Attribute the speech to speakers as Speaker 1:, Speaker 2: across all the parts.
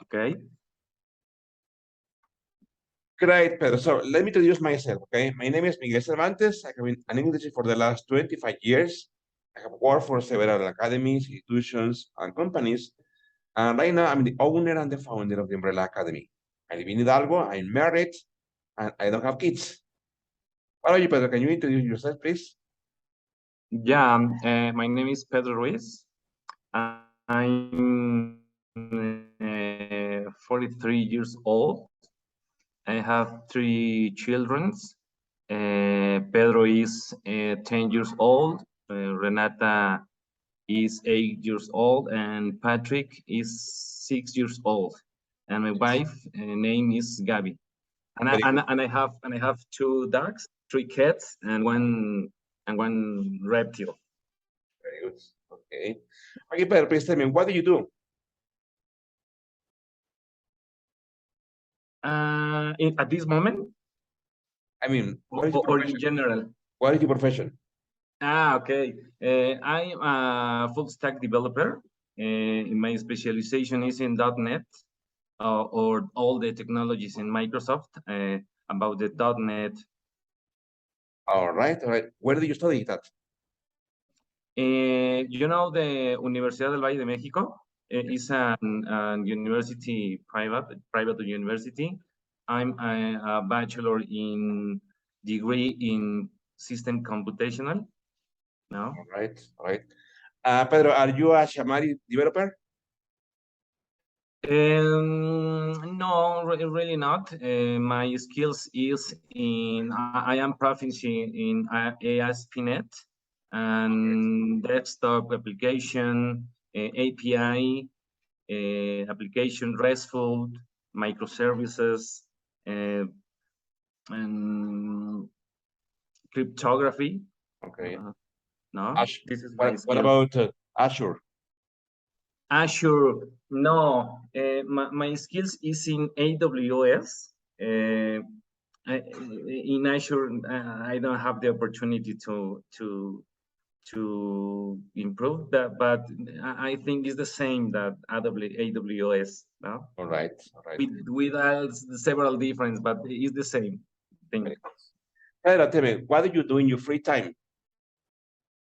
Speaker 1: Okay.
Speaker 2: Great, Pedro. So let me introduce myself, okay? My name is Miguel Cervantes. I have been an English for the last 25 years. I have worked for several academies, institutions, and companies. And right now, I'm the owner and the founder of the Umbrella Academy. I live in Hidalgo, I'm married, and I don't have kids. What are you, Pedro? Can you introduce yourself, please?
Speaker 1: Yeah, my name is Pedro Ruiz. I'm 43 years old. I have 3 children. Pedro is 10 years old. Renata is 8 years old, and Patrick is 6 years old. And my wife name is Gabby. And I
Speaker 2: Very
Speaker 1: and,
Speaker 2: good.
Speaker 1: and I have 2 dogs, 3 cats, and one reptile.
Speaker 2: Very good. Okay. Okay, Pedro, please tell me, what do you do?
Speaker 1: At this moment,
Speaker 2: I mean, what is your
Speaker 1: or in
Speaker 2: profession?
Speaker 1: general?
Speaker 2: What is your profession?
Speaker 1: Okay. I'm a full stack developer. My specialization is in .NET or all the technologies in Microsoft about the .NET.
Speaker 2: All right, all right. Where do you study that?
Speaker 1: The Universidad del Valle de México is an university, private university. I'm a bachelor in degree in system computational. No.
Speaker 2: All right, all right. Pedro, are you a Xamari developer?
Speaker 1: No, really not. My skills is I am proficient in ASP.NET and desktop application, API, application RESTful, microservices, uh, and cryptography.
Speaker 2: Okay.
Speaker 1: No,
Speaker 2: Ash,
Speaker 1: this is my
Speaker 2: what
Speaker 1: skill.
Speaker 2: about Azure?
Speaker 1: Azure, no, my skills is in AWS. In Azure, I don't have the opportunity to improve that, but I think it's the same that AWS. No,
Speaker 2: All right, all right.
Speaker 1: with several difference, but it's the same thing.
Speaker 2: Very good. Pedro, tell me, what do you do in your free time?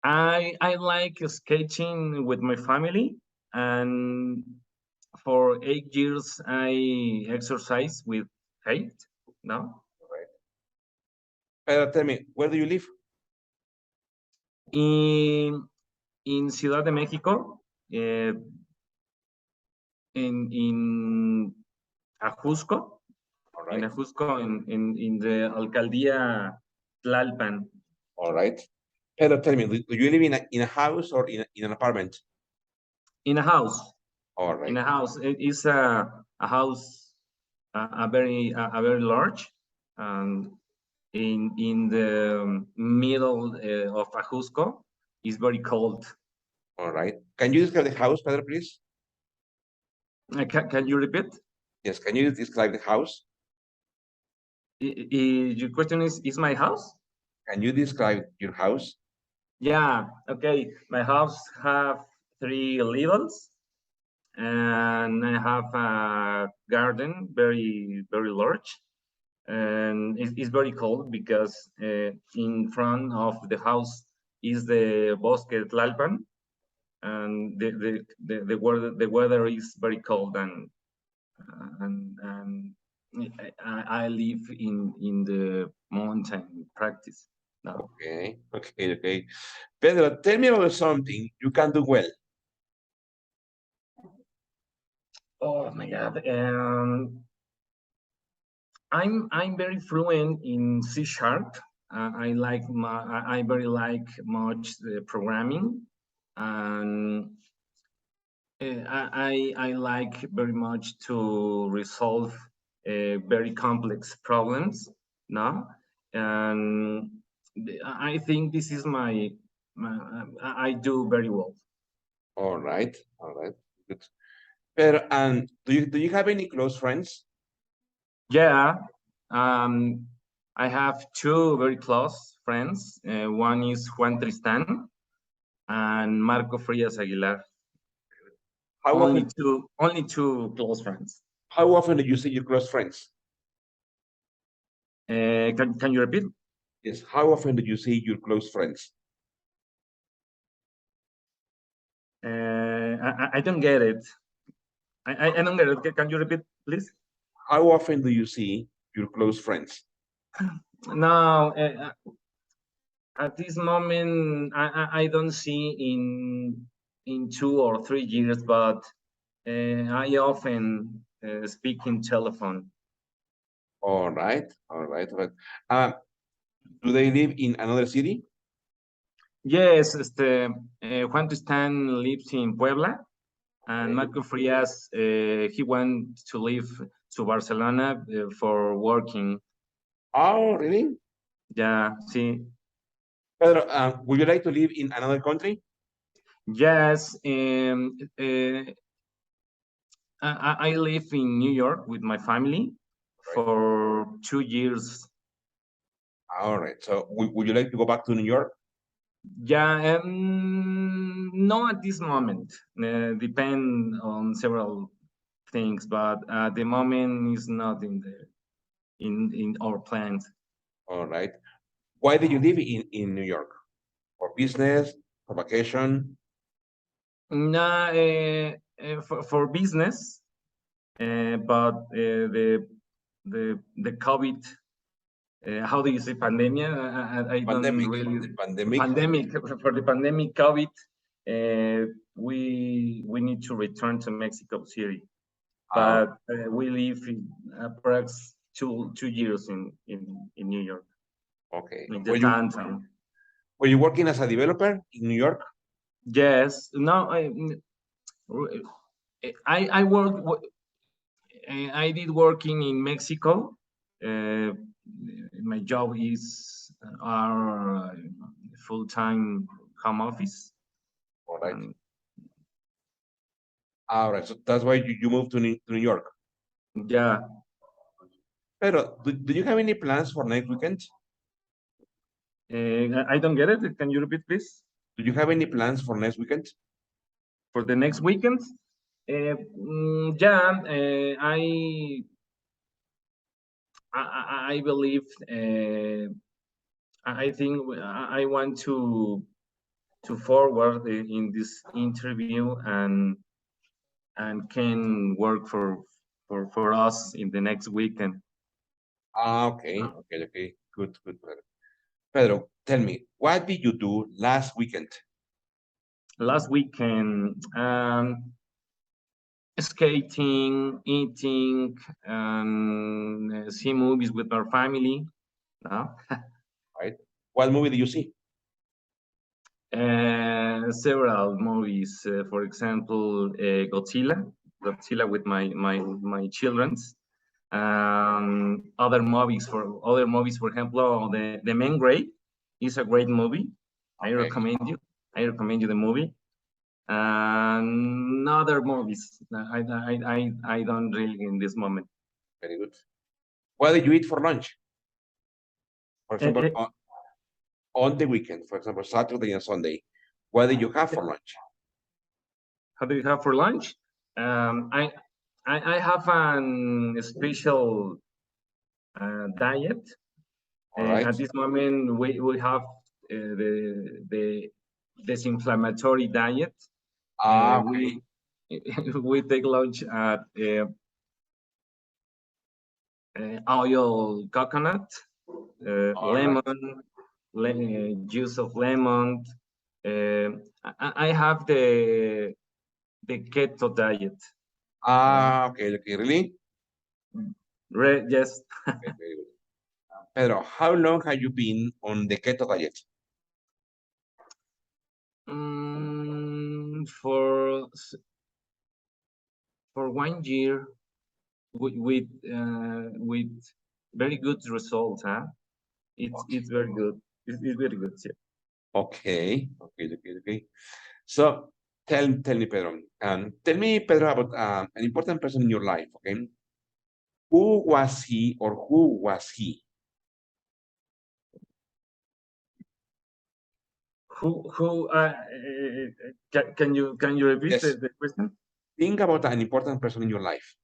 Speaker 1: I like sketching with my family, and for 8 years I exercise with height. No,
Speaker 2: All right. Pedro, tell me, where do you live?
Speaker 1: in Ciudad de México, in Ajusco,
Speaker 2: All right,
Speaker 1: in the alcaldía Tlalpan.
Speaker 2: all right. Pedro, tell me, do you live in a house or in an apartment?
Speaker 1: In a house.
Speaker 2: All
Speaker 1: In
Speaker 2: right,
Speaker 1: a house. It is a house, a very large, and in the middle of Ajusco. It's very cold.
Speaker 2: all right. Can you describe the house, Pedro, please?
Speaker 1: Can you repeat?
Speaker 2: Yes, can you describe the house?
Speaker 1: Your question is my house?
Speaker 2: Can you describe your house?
Speaker 1: Yeah, okay. My house have 3 levels, and I have a garden, very large, and it's very cold because in front of the house is the Bosque Tlalpan, and the weather is very cold, and I live in the mountain practice now.
Speaker 2: Okay, okay, okay. Pedro, tell me about something you can do well.
Speaker 1: Oh my God. I'm very fluent in C sharp. I very like much the programming, and I like very much to resolve very complex problems. No, and I think this is my I do very well.
Speaker 2: All right, all right. Good. Pedro, and do you have any close friends?
Speaker 1: Yeah, I have 2 very close friends. One is Juan Tristan and Marco Frias Aguilar.
Speaker 2: How
Speaker 1: Only
Speaker 2: often,
Speaker 1: only two close friends.
Speaker 2: how often do you see your close friends?
Speaker 1: Can you repeat?
Speaker 2: Yes, how often do you see your close friends?
Speaker 1: I don't get it. I don't get it. Can you repeat, please?
Speaker 2: How often do you see your close friends?
Speaker 1: No, at this moment, I don't see in 2 or 3 years, but I often speak in telephone.
Speaker 2: All right, all right, all right. Do they live in another city?
Speaker 1: Yes, Juan Tristan lives in Puebla, and
Speaker 2: Okay.
Speaker 1: Marco Frias, he went to live to Barcelona for working.
Speaker 2: Oh, really?
Speaker 1: Yeah, see,
Speaker 2: Pedro, would you like to live in another country?
Speaker 1: yes, I live in New York with my family
Speaker 2: Right.
Speaker 1: for 2 years.
Speaker 2: All right. So would you like to go back to New York?
Speaker 1: Yeah, no at this moment. Depend on several things, but at the moment is not in our plans.
Speaker 2: All right. Why did you live in New York? For business, for vacation?
Speaker 1: No, for business, but the COVID, how do you say pandemia? I don't
Speaker 2: Pandemic.
Speaker 1: really
Speaker 2: The pandemic.
Speaker 1: pandemic for the pandemic COVID. We need to return to Mexico City,
Speaker 2: Ah,
Speaker 1: but we live in approx 2 years in New York,
Speaker 2: okay.
Speaker 1: in the downtown.
Speaker 2: Were you working as a developer in New York?
Speaker 1: Yes, no, I work. I did working in Mexico. Uh, my job is our full-time home office.
Speaker 2: All right.
Speaker 1: And
Speaker 2: All right. So that's why you moved to New York.
Speaker 1: yeah,
Speaker 2: Pero do you have any plans for next weekend?
Speaker 1: I don't get it. Can you repeat, please?
Speaker 2: Do you have any plans for next weekend?
Speaker 1: For the next weekend? Yeah, I believe. I think I want to forward in this interview and can work for us in the next weekend.
Speaker 2: Ah, okay, okay, okay. Good, good, Pedro. Pedro, tell me, what did you do last weekend?
Speaker 1: Last weekend, skating, eating, and see movies with our family. No?
Speaker 2: Right? What movie did you see?
Speaker 1: Several movies. For example, Godzilla with my childrens. Other movies, for example, the Man Grey is a great movie. I
Speaker 2: Okay,
Speaker 1: recommend you. I recommend you the movie. And other movies. I don't really in this moment.
Speaker 2: very good. What did you eat for lunch? For
Speaker 1: Eh,
Speaker 2: example,
Speaker 1: eh,
Speaker 2: on the weekend, for example, Saturday and Sunday. What did you have for lunch?
Speaker 1: How do you have for lunch? I have an special diet.
Speaker 2: All right.
Speaker 1: At this moment, we have the disinflammatory diet.
Speaker 2: Ah, okay.
Speaker 1: We we take lunch at oil coconut,
Speaker 2: All right.
Speaker 1: lemon, juice of lemon. I have the keto diet.
Speaker 2: Okay, okay, really?
Speaker 1: Yes,
Speaker 2: Okay, very good. Pedro, how long have you been on the keto diet?
Speaker 1: for 1 year with very good results. Huh? It's very good. It's very good. Yeah.
Speaker 2: Okay, okay, okay, okay. So tell me, Pedro. Tell me, Pedro, about an important person in your life. Okay, who was he or who was he?
Speaker 1: Who can you repeat
Speaker 2: Yes,
Speaker 1: the question?
Speaker 2: Think about an important person in your life.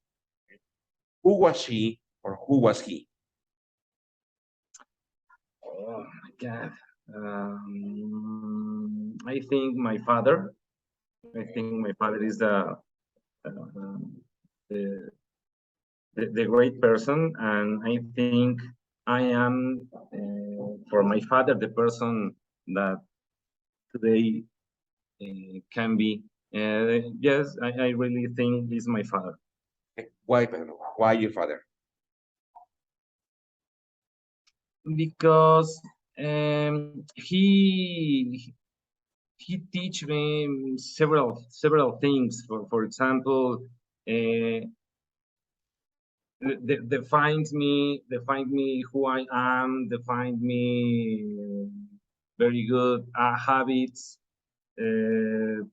Speaker 2: Who was she or who was he?
Speaker 1: Oh my God. I think my father. I think my father is uh, the, the great person, and I think I am for my father the person that today can be. Yes, I really think he's my father.
Speaker 2: Why, Pedro? Why your father?
Speaker 1: Because he teach me several things. For example, uh, define me who I am, define me very good habits, uh,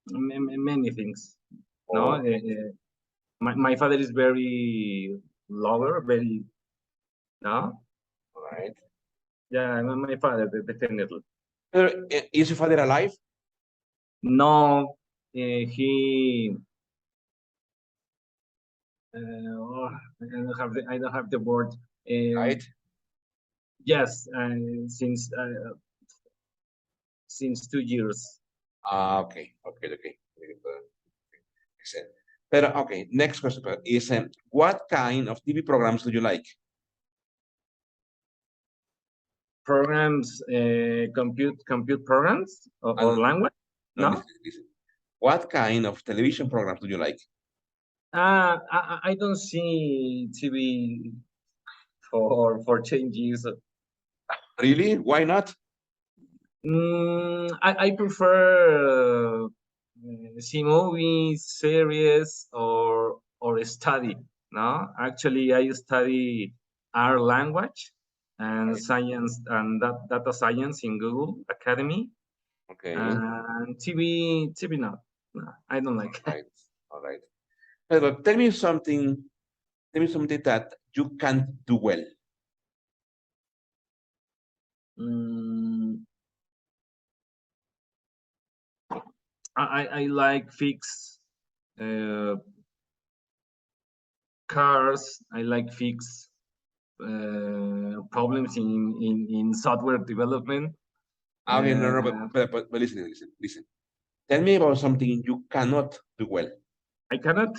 Speaker 1: many things. No,
Speaker 2: Oh,
Speaker 1: my father is very lover, very no.
Speaker 2: all right.
Speaker 1: Yeah, my father definitely.
Speaker 2: Pedro, is your father alive?
Speaker 1: No, he. Oh, I don't have the word.
Speaker 2: Right.
Speaker 1: Yes, since 2 years.
Speaker 2: Okay. Okay. Excellent. Pero, okay, next question Pedro, is what kind of TV programs do you like?
Speaker 1: Programs, compute programs or
Speaker 2: And
Speaker 1: language.
Speaker 2: no,
Speaker 1: No,
Speaker 2: listen. What kind of television programs do you like?
Speaker 1: I don't see TV for changes.
Speaker 2: Really? Why not?
Speaker 1: I prefer see movies, series, or study. No, actually, I study our language and
Speaker 2: Right.
Speaker 1: science and data science in Google Academy.
Speaker 2: Okay.
Speaker 1: And TV, no, I don't
Speaker 2: All
Speaker 1: like.
Speaker 2: right. All right. Pedro, tell me something. Tell me something that you can't do well.
Speaker 1: Mm, I like fix uh, cars. I like fix problems in software development.
Speaker 2: Okay, no,
Speaker 1: Uh,
Speaker 2: but listen. Tell me about something you cannot do well.
Speaker 1: I cannot.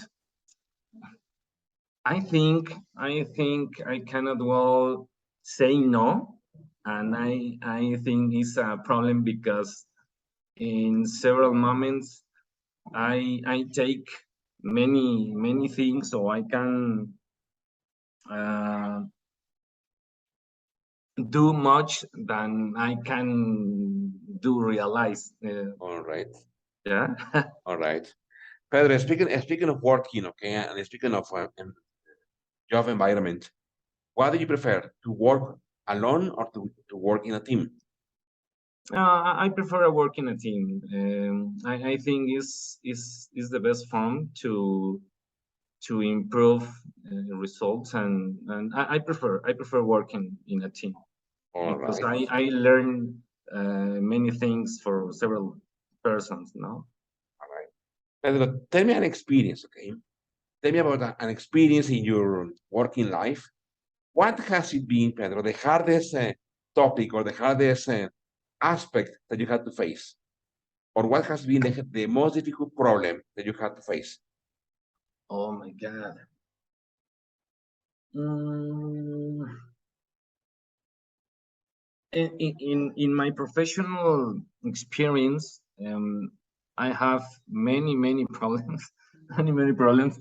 Speaker 1: I think I cannot well say no, and I think it's a problem because in several moments I take many things, so I can uh, do much than I can do realize.
Speaker 2: All right.
Speaker 1: Yeah.
Speaker 2: All right. Pedro, speaking of working, okay, and speaking of job environment, what do you prefer, to work alone or to work in a team?
Speaker 1: I prefer a work in a team. I think is the best form to improve results, and I prefer working in a team
Speaker 2: All
Speaker 1: because
Speaker 2: right.
Speaker 1: I learn many things for several persons. No.
Speaker 2: All right. Pedro, tell me an experience, okay? Tell me about an experience in your working life. What has it been, Pedro, the hardest topic or the hardest aspect that you had to face? Or what has been the most difficult problem that you had to face?
Speaker 1: Oh my God. Mm, in my professional experience, I have many problems, many problems.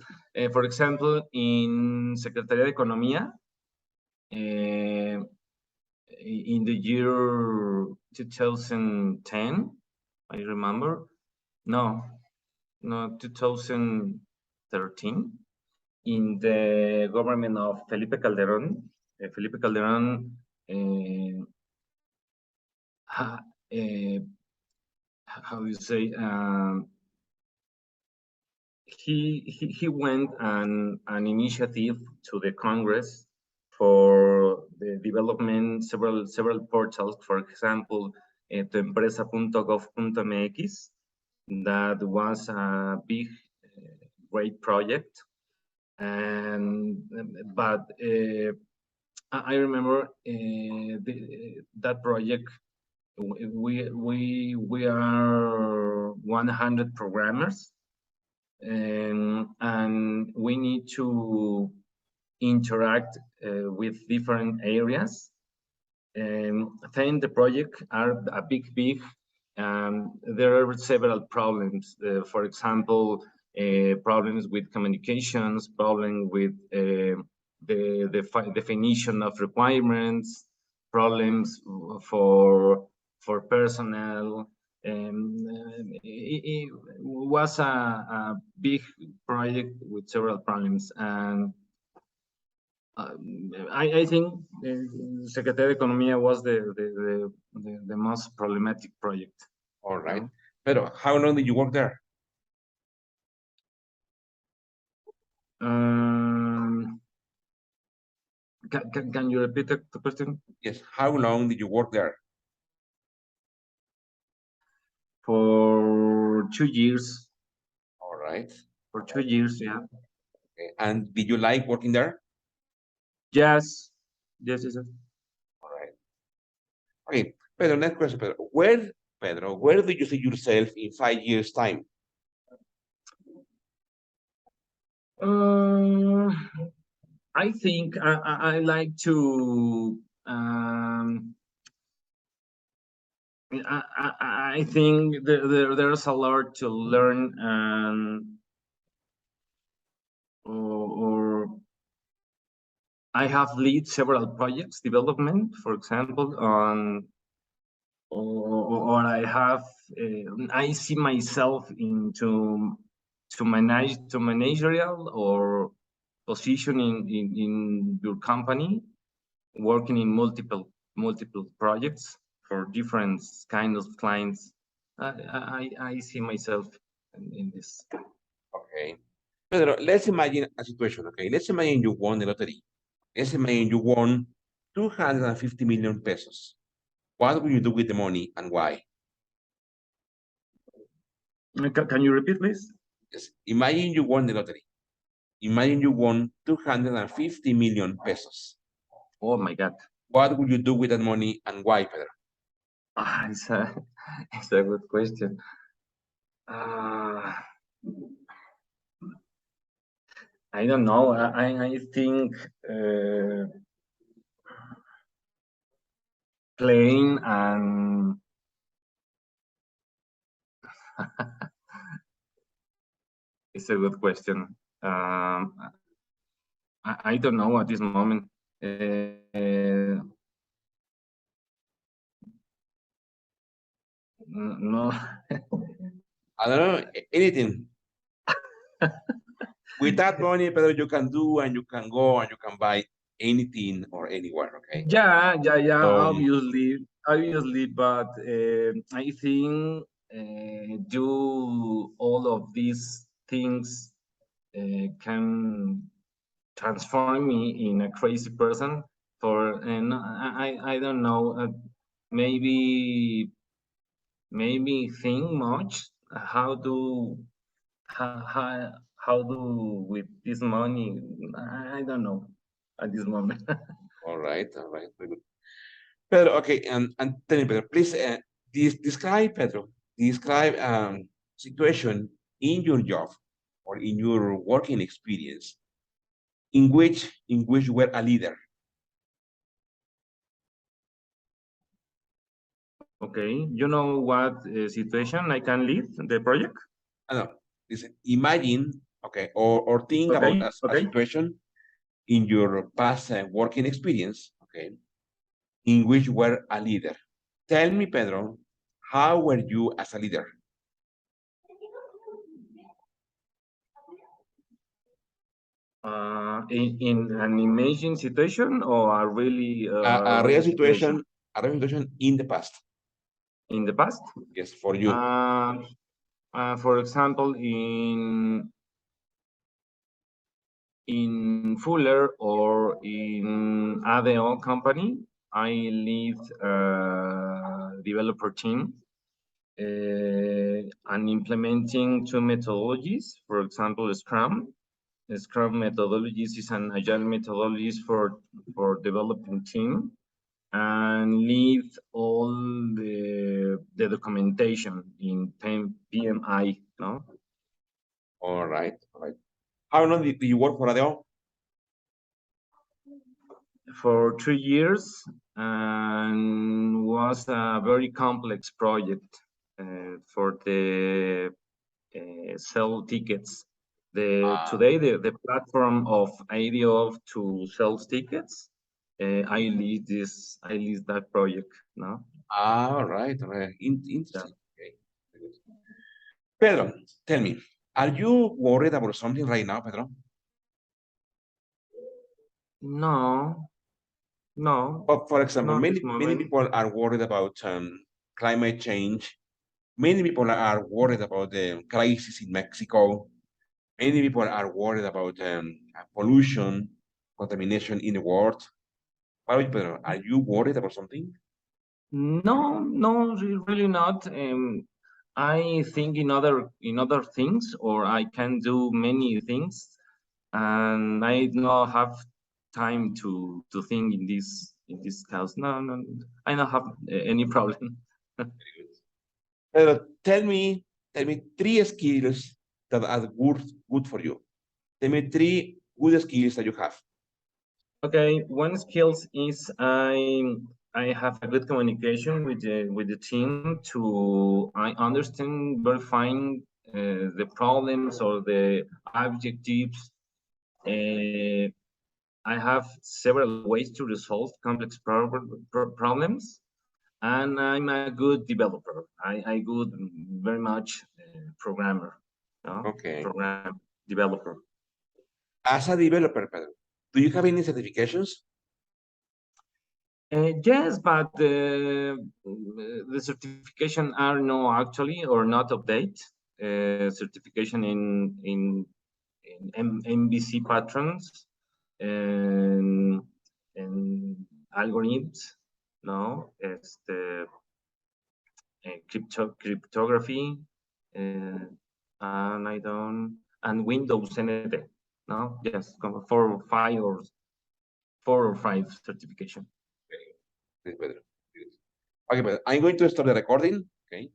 Speaker 1: For example, in Secretaría de Economía, in the year 2010, I remember. No, no, 2013, in the government of Felipe Calderón. Felipe Calderón ha, uh, how do you say, he went an initiative to the Congress for the development several portals, for example, tuempresa.gov.mx, that was a big, great project. And but I remember that project. We are 100 programmers, and we need to interact with different areas. Then the project are a big. There are several problems. For example, problems with communications, problem with the definition of requirements, problems for personnel. It was a big project with several problems, and I think Secretaría de Economía was the most problematic project.
Speaker 2: All right. Pero how long did you work there?
Speaker 1: Can you repeat the question?
Speaker 2: Yes. How long did you work there?
Speaker 1: For 2 years.
Speaker 2: All right.
Speaker 1: For 2 years, yeah.
Speaker 2: Okay. And did you like working there?
Speaker 1: Yes. Yes.
Speaker 2: All right. Okay, Pedro, next question, Pedro, where do you see yourself in 5 years' time?
Speaker 1: I think I like to. I think there's a lot to learn, or I have led several projects development, for example, or I have I see myself into managerial or position in your company, working in multiple projects for different kind of clients. I see myself in this.
Speaker 2: Okay. Pedro, let's imagine a situation, okay? Let's imagine you won the lottery. Let's imagine you won 250 million pesos. What will you do with the money and why?
Speaker 1: Can you repeat, please?
Speaker 2: Yes. Imagine you won the lottery. Imagine you won 250 million pesos.
Speaker 1: Oh my God.
Speaker 2: What will you do with that money and why, Pedro?
Speaker 1: It's a good question. I don't know. I think playing and it's a good question. I don't know at this moment. No.
Speaker 2: I don't know, anything. With that money, Pedro, you can do and you can go and you can buy anything or anywhere, okay?
Speaker 1: Yeah, obviously, but I think do all of these things can transform me in a crazy person. And I don't know, maybe think much how do with this money. I don't know at this moment.
Speaker 2: All right, very good. Pedro, okay, and tell me, Pedro, please describe, Pedro, describe situation in your job or in your working experience in which you were a leader.
Speaker 1: Okay, you know what situation I can lead the project?
Speaker 2: No, listen, imagine, okay, or think
Speaker 1: Okay,
Speaker 2: about a
Speaker 1: okay.
Speaker 2: situation in your past working experience, okay, in which you were a leader. Tell me, Pedro, how were you as a leader?
Speaker 1: In an imagine situation or a really
Speaker 2: A
Speaker 1: real
Speaker 2: real
Speaker 1: situation?
Speaker 2: situation in the past.
Speaker 1: In the past?
Speaker 2: Yes, for you.
Speaker 1: For example, in Fuller or in ADO company, I lead a developer team, and implementing two methodologies, for example, Scrum. The Scrum methodologies is an agile methodologies for developing team, and lead all the documentation in PMI. No.
Speaker 2: All right, all right. How long did you work for ADO?
Speaker 1: For 3 years, and was a very complex project for the sell tickets. Today the platform of ADO to sell tickets. I lead that project now.
Speaker 2: All right, all right. Interesting. Okay. Pedro, tell me, are you worried about something right now, Pedro?
Speaker 1: No.
Speaker 2: But for example,
Speaker 1: not this
Speaker 2: many
Speaker 1: moment.
Speaker 2: people are worried about climate change. Many people are worried about the crisis in Mexico. Many people are worried about pollution, contamination in the world. What about you, Pedro? Are you worried about something?
Speaker 1: No, really not. I think in other things, or I can do many things, and I don't have time to think in this case. No, I don't have any problem.
Speaker 2: Pedro, tell me three skills that are good for you. Tell me three good skills that you have.
Speaker 1: Okay, one skills is I have a good communication with the team. I understand very fine the problems or the objectives. I have several ways to resolve complex problems, and I'm a good developer. I good very much programmer.
Speaker 2: Okay.
Speaker 1: Program developer.
Speaker 2: As a developer, Pedro, do you have any certifications?
Speaker 1: Yes, but the certification are no actually or not update. Certification in MVC patterns and algorithms, no, cryptography, and I don't, and Windows NT, no, yes, 4 or 5 certification.
Speaker 2: Okay, Pedro. Okay, Pedro. I'm going to start the recording. Okay.